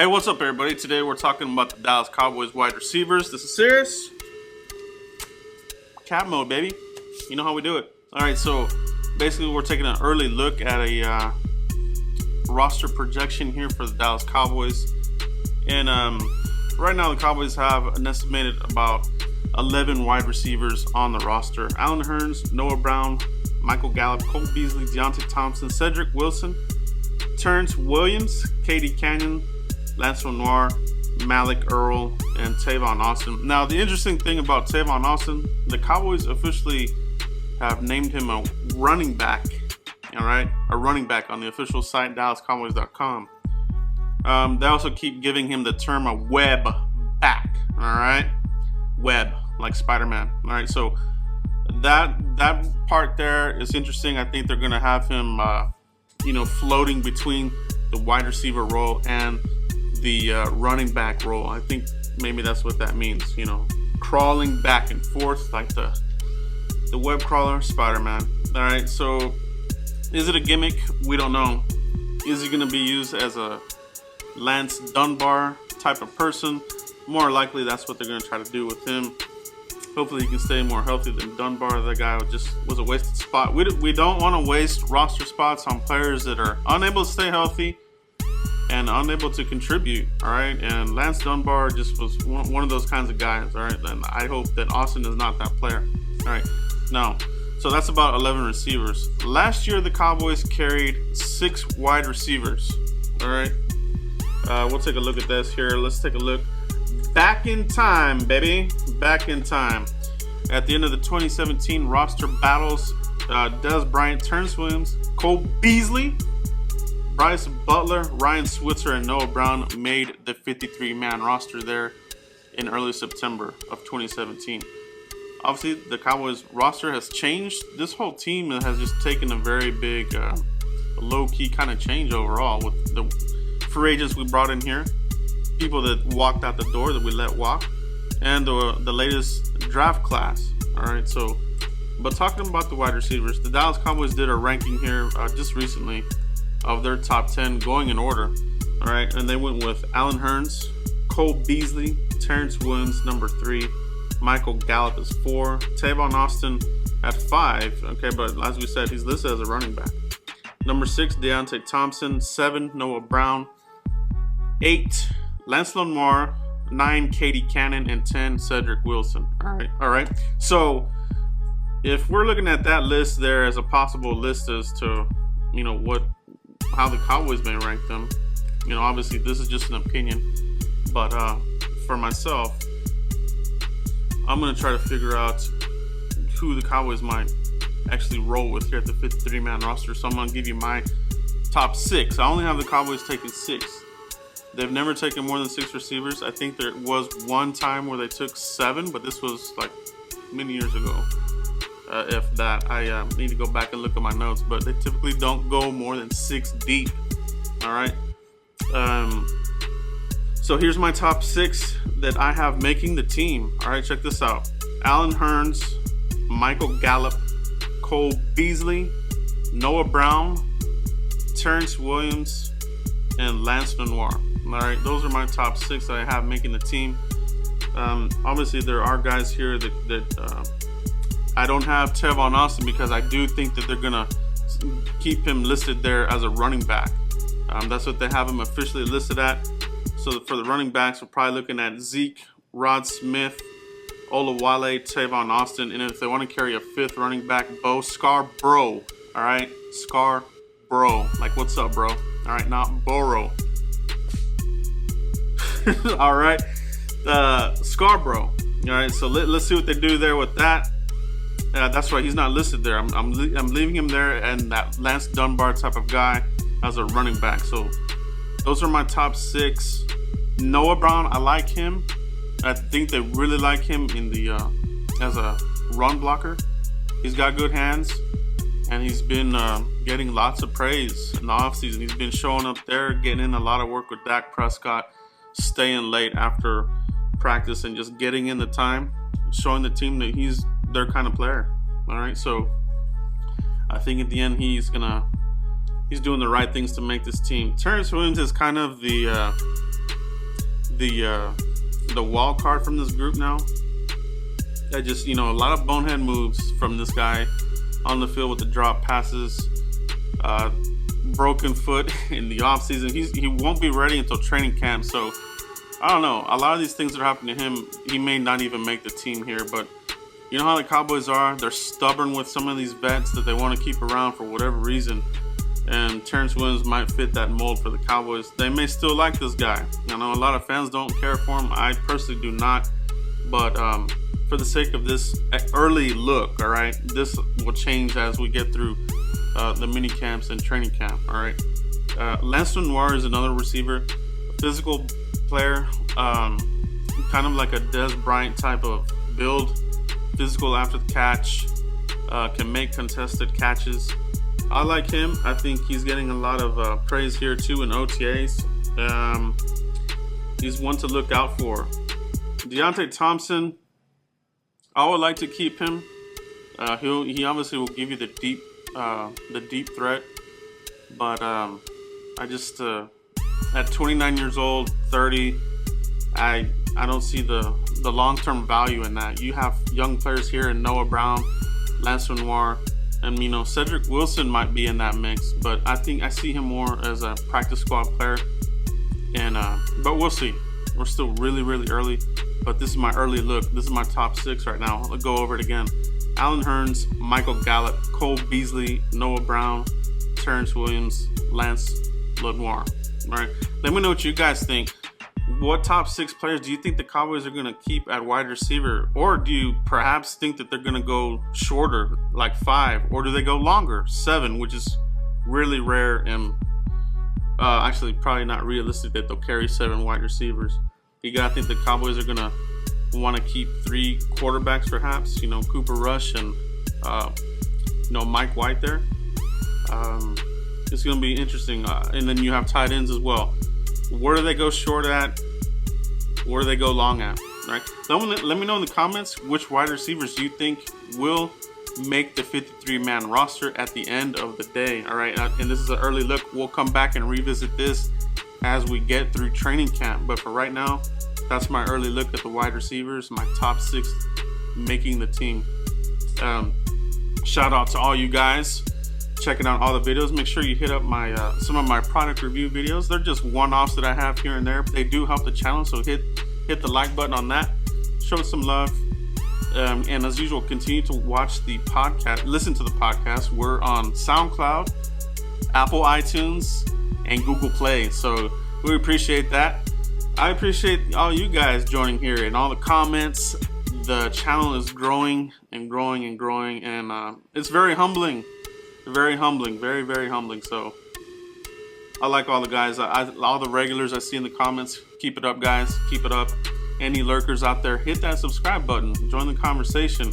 Hey, what's up, everybody? Today we're talking about the Dallas Cowboys wide receivers. This is serious. Cap mode, baby. You know how we do it. All right, so basically we're taking an early look at a roster projection here for the Dallas Cowboys. And right now the Cowboys have an estimated about 11 wide receivers on the roster. Allen Hurns, Noah Brown, Michael Gallup, Cole Beasley, Deontay Thompson, Cedric Wilson, Terrence Williams, Katie Canyon, Lance Lenoir, Malik Earl, and Tavon Austin. Now, the interesting thing about Tavon Austin, the Cowboys officially have named him a running back. All right, a running back on the official site, DallasCowboys.com. They also keep giving him the term a web back. All right, web like Spider-Man. All right, so that part there is interesting. I think they're going to have him, floating between the wide receiver role and the running back role. I think maybe that's what that means. Crawling back and forth like the web crawler, Spider-Man. All right, so is it a gimmick? We don't know. Is he going to be used as a Lance Dunbar type of person? More likely, that's what they're going to try to do with him. Hopefully, he can stay more healthy than Dunbar. That guy just was a wasted spot. We don't want to waste roster spots on players that are unable to stay healthy and unable to contribute. All right, and Lance Dunbar just was one of those kinds of guys. All right, and I hope that Austin is not that player. All right, now, so that's about 11 receivers. Last year, the Cowboys carried 6 wide receivers. All right, we'll take a look at this here. Let's take a look back in time, baby. Back in time. At the end of the 2017 roster battles, Dez Bryant, Terrence Williams, Cole Beasley, Bryce Butler, Ryan Switzer, and Noah Brown made the 53-man roster there in early September of 2017. Obviously, the Cowboys roster has changed. This whole team has just taken a very big, low-key kind of change overall with the free agents we brought in here, people that walked out the door that we let walk, and the latest draft class. All right, so, but talking about the wide receivers, the Dallas Cowboys did a ranking here just recently of their top 10 going in order. All right, and they went with Allen Hurns, Cole Beasley, Terrence Williams, number 3, Michael Gallup is 4, Tavon Austin at 5. Okay, but as we said, he's listed as a running back. Number 6, Deontay Thompson. 7, Noah Brown. 8, Lance Lenoir. 9, Katie Cannon, and 10, Cedric Wilson. All right. So if we're looking at that list there as a possible list as to, how the Cowboys may rank them, obviously this is just an opinion, but for myself, I'm going to try to figure out who the Cowboys might actually roll with here at the 53-man roster. So I'm going to give you my top 6. I only have the Cowboys taking 6. They've never taken more than 6 receivers. I think there was one time where they took 7, but this was like many years ago. If that, I need to go back and look at my notes, but they typically don't go more than 6 deep. All right. So here's my top 6 that I have making the team. All right, check this out: Allen Hurns, Michael Gallup, Cole Beasley, Noah Brown, Terrence Williams, and Lance Lenoir. All right, those are my top 6 that I have making the team. Obviously, there are guys here that I don't have Tavon Austin because I do think that they're gonna keep him listed there as a running back. That's what they have him officially listed at. So for the running backs, we're probably looking at Zeke, Rod Smith, Olawale, Tavon Austin, and if they want to carry a 5th running back, Bo Scarborough. All right, Scarborough, like what's up, bro? All right, not Burrow. All right, Scarborough. All right, so let's see what they do there with that. That's right, he's not listed there. I'm leaving him there and that Lance Dunbar type of guy as a running back. So those are my top 6. Noah Brown, I like him. I think they really like him in the as a run blocker. He's got good hands, and he's been getting lots of praise in the offseason. He's been showing up there, getting in a lot of work with Dak Prescott, staying late after practice and just getting in the time, showing the team that he's their kind of player. All right, so I think at the end he's doing the right things to make this team. Terrence Williams is kind of the the wild card from this group now. I just, a lot of bonehead moves from this guy on the field with the drop passes, broken foot in the offseason. He won't be ready until training camp, so I don't know. A lot of these things that are happening to him, he may not even make the team here, but you know how the Cowboys are? They're stubborn with some of these vets that they want to keep around for whatever reason. And Terrence Williams might fit that mold for the Cowboys. They may still like this guy. I know a lot of fans don't care for him. I personally do not. But for the sake of this early look, all right, this will change as we get through the mini camps and training camp, all right. Lance Lenoir is another receiver, a physical player, kind of like a Des Bryant type of build. Physical after the catch, can make contested catches. I like him. I think he's getting a lot of praise here too in OTAs. He's one to look out for. Deontay Thompson, I would like to keep him. He obviously will give you the deep threat, but I just at 29 years old, 30, I don't see the long-term value in that. You have young players here in Noah Brown, Lance Lenoir, and Cedric Wilson might be in that mix, but I think I see him more as a practice squad player. And but we'll see. We're still really, really early, but this is my early look. This is my top 6 right now. I'll go over it again. Allen Hurns, Michael Gallup, Cole Beasley, Noah Brown, Terrence Williams, Lance Lenoir. All right. Let me know what you guys think. What top 6 players do you think the Cowboys are going to keep at wide receiver? Or do you perhaps think that they're going to go shorter, like 5? Or do they go longer, 7, which is really rare and actually probably not realistic that they'll carry 7 wide receivers. You got to think the Cowboys are going to want to keep 3 quarterbacks perhaps, Cooper Rush and, Mike White there. It's going to be interesting. And then you have tight ends as well. Where do they go short at? Where do they go long at? Right? Let me know in the comments which wide receivers you think will make the 53-man roster at the end of the day. All right, and this is an early look. We'll come back and revisit this as we get through training camp. But for right now, that's my early look at the wide receivers, my top 6 making the team. Shout out to all you guys checking out all the videos. Make sure you hit up my some of my product review videos. They're just one-offs that I have here and there, but they do help the channel, so hit the like button on that. Show some love, and as usual, continue to watch the podcast, listen to the podcast. We're on SoundCloud, Apple iTunes, and Google Play, so we appreciate that. I appreciate all you guys joining here and all the comments. The channel is growing and growing and growing, and it's very humbling. Very humbling, very, very humbling. So I like all the guys, all the regulars I see in the comments. Keep it up, guys. Keep it up. Any lurkers out there, hit that subscribe button. Join the conversation.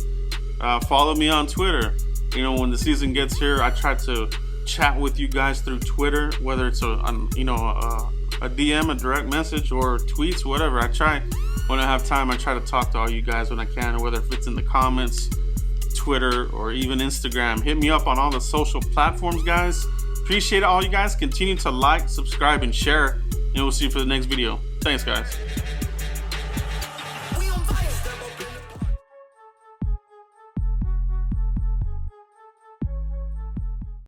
Follow me on Twitter. When the season gets here, I try to chat with you guys through Twitter, whether it's a DM, a direct message, or tweets, whatever. I try, when I have time, I try to talk to all you guys when I can, whether if it's in the comments, Twitter, or even Instagram. Hit me up on all the social platforms, guys. Appreciate all you guys. Continue to like, subscribe, and share, and we'll see you for the next video. Thanks, guys.